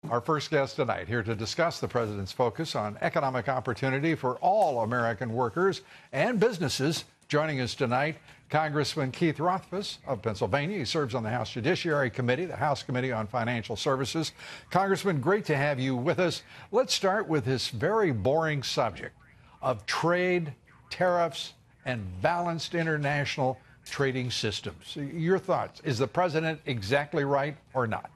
Our first guest tonight here to discuss the president's focus on economic opportunity for all American workers and businesses. Joining us tonight, Congressman Keith Rothfus of Pennsylvania. He serves on the House Judiciary Committee, the House Committee on Financial Services. Congressman, great to have you with us. Let's start with this very boring subject of trade, tariffs, and balanced international trading systems. Your thoughts? Is the president exactly right or not?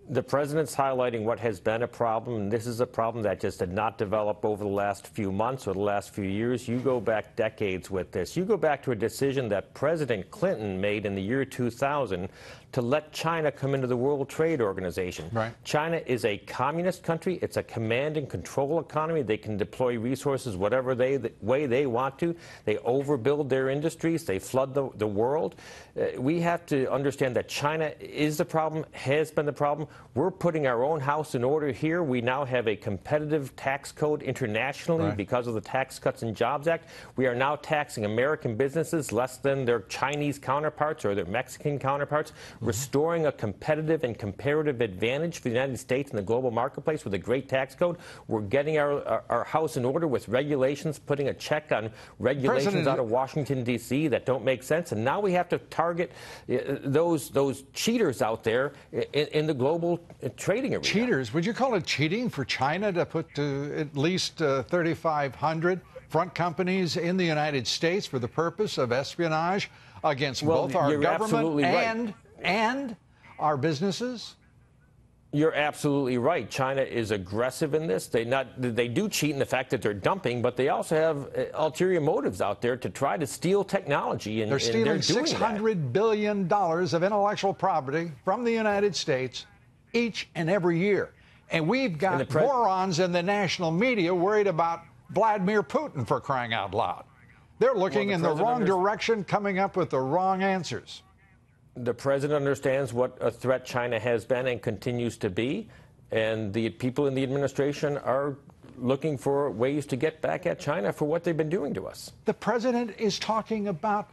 The president's highlighting what has been a problem, and this is a problem that just did not develop over the last few months or the last few years. You go back decades with this. You go back to a decision that President Clinton made in the year 2000 to let China come into the World Trade Organization. Right. China is a communist country. It's a command and control economy. They can deploy resources whatever way they want to. They overbuild their industries. They flood the world. We have to understand that China is the problem, has been the problem. We're putting our own house in order here. We now have a competitive tax code internationally because of the Tax Cuts and Jobs Act. We are now taxing American businesses less than their Chinese counterparts or their Mexican counterparts, restoring a competitive and comparative advantage for the United States in the global marketplace with a great tax code. We're getting our house in order with regulations, putting a check on regulations out of Washington, D.C. that don't make sense. And now we have to target those cheaters out there in the global trading arena. Cheaters? Would you call it cheating for China to put at least 3,500 front companies in the United States for the purpose of espionage against both our government and our businesses? You're absolutely right. China is aggressive in this. They do cheat in the fact that they're dumping, but they also have ulterior motives out there to try to steal technology. And they're stealing $600 billion of intellectual property from the United States each and every year. And we've got morons in the national media worried about Vladimir Putin, for crying out loud. They're looking in the wrong direction, coming up with the wrong answers. The president understands what a threat China has been and continues to be, and the people in the administration are looking for ways to get back at China for what they've been doing to us. The president is talking about,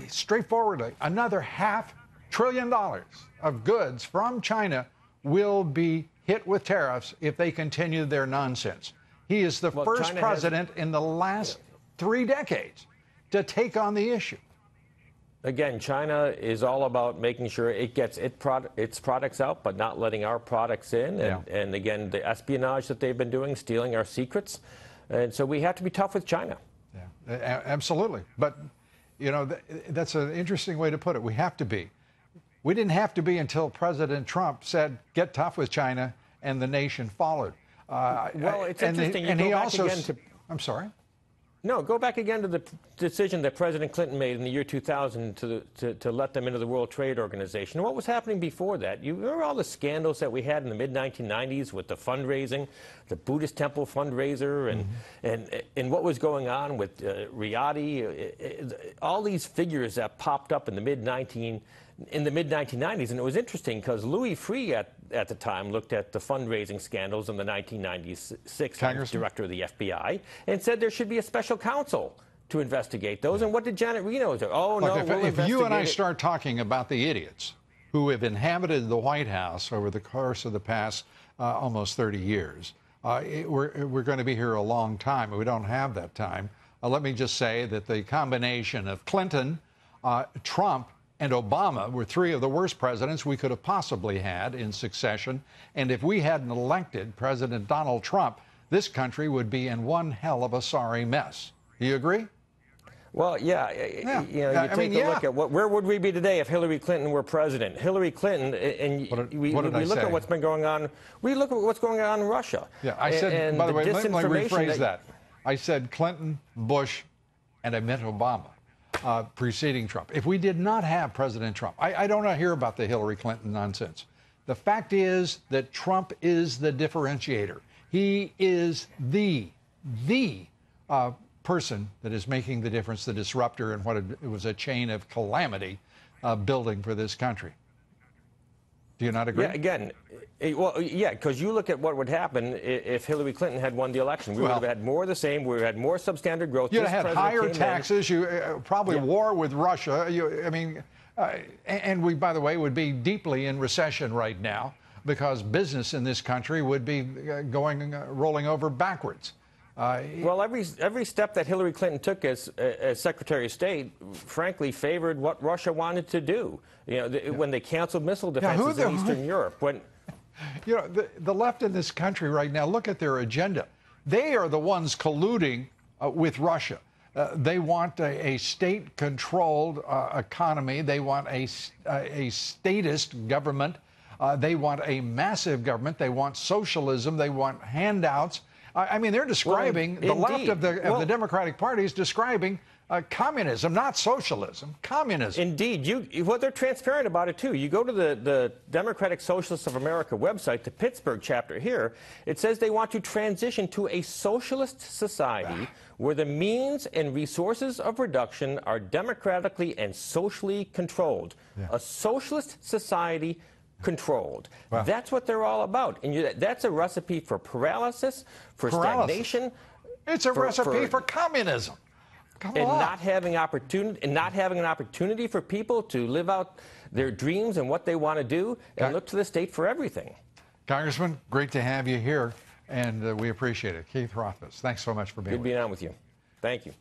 straightforwardly, another $500 billion of goods from China will be hit with tariffs if they continue their nonsense. He is the first president in the last 3 decades to take on the issue. Again, China is all about making sure it gets its products out, but not letting our products in. And again, the espionage that they've been doing, stealing our secrets. And so we have to be tough with China. Yeah, absolutely. But, you know, that's an interesting way to put it. We have to be. We didn't have to be until President Trump said, get tough with China, and the nation followed. Well, it's interesting. And he also... I'm sorry? No, go back again to the decision that President Clinton made in the year 2000 to let them into the World Trade Organization. What was happening before that? You remember all the scandals that we had in the mid-1990s with the fundraising, the Buddhist temple fundraiser, and what was going on with Riyadi, all these figures that popped up in the mid-1990s. And it was interesting because Louis Freeh at the time looked at the fundraising scandals in the 1996 as director of the FBI and said there should be a special counsel to investigate those. And what did Janet Reno do? Oh, no, if you and I start talking about the idiots who have inhabited the White House over the course of the past almost 30 years, we're going to be here a long time. We don't have that time. Let me just say that the combination of Clinton, Trump, and Obama were 3 of the worst presidents we could have possibly had in succession. And if we hadn't elected President Donald Trump, this country would be in one hell of a sorry mess. Do you agree? Well, you take a look at where would we be today if Hillary Clinton were president? Hillary Clinton, and we look at what's been going on. We look at what's going on in Russia. Yeah, I said, by the way, let me rephrase that. I said Clinton, Bush, and I meant Obama. Preceding Trump. If we did not have President Trump, I don't hear about the Hillary Clinton nonsense. The fact is that Trump is the differentiator. He is the person that is making the difference, the disruptor, and what it was a chain of calamity building for this country. Do you not agree? Yeah, again, because you look at what would happen if Hillary Clinton had won the election. We would have had more of the same. We would have had more substandard growth. You'd have had higher taxes. Probably war with Russia. And we, by the way, would be deeply in recession right now. because business in this country would be rolling over backwards. Well, every step that Hillary Clinton took as Secretary of State, frankly, favored what Russia wanted to do. When they canceled missile defenses in Eastern Europe. The left in this country right now, look at their agenda. They are the ones colluding with Russia. They want a state-controlled economy. They want a statist government. They want a massive government. They want socialism. They want handouts. I mean, they're describing, the left of the Democratic Party is describing communism, not socialism, communism. Indeed. They're transparent about it, too. You go to the Democratic Socialists of America website, the Pittsburgh chapter here, it says they want to transition to a socialist society where the means and resources of production are democratically and socially controlled. Yeah. A socialist society controlled. Wow. That's what they're all about. And that's a recipe for paralysis, for stagnation. It's a recipe for communism. Not having an opportunity for people to live out their dreams and what they want to do and look to the state for everything. Congressman, great to have you here, and we appreciate it. Keith Rothfus, thanks so much for being with us. Good being on with you. Thank you.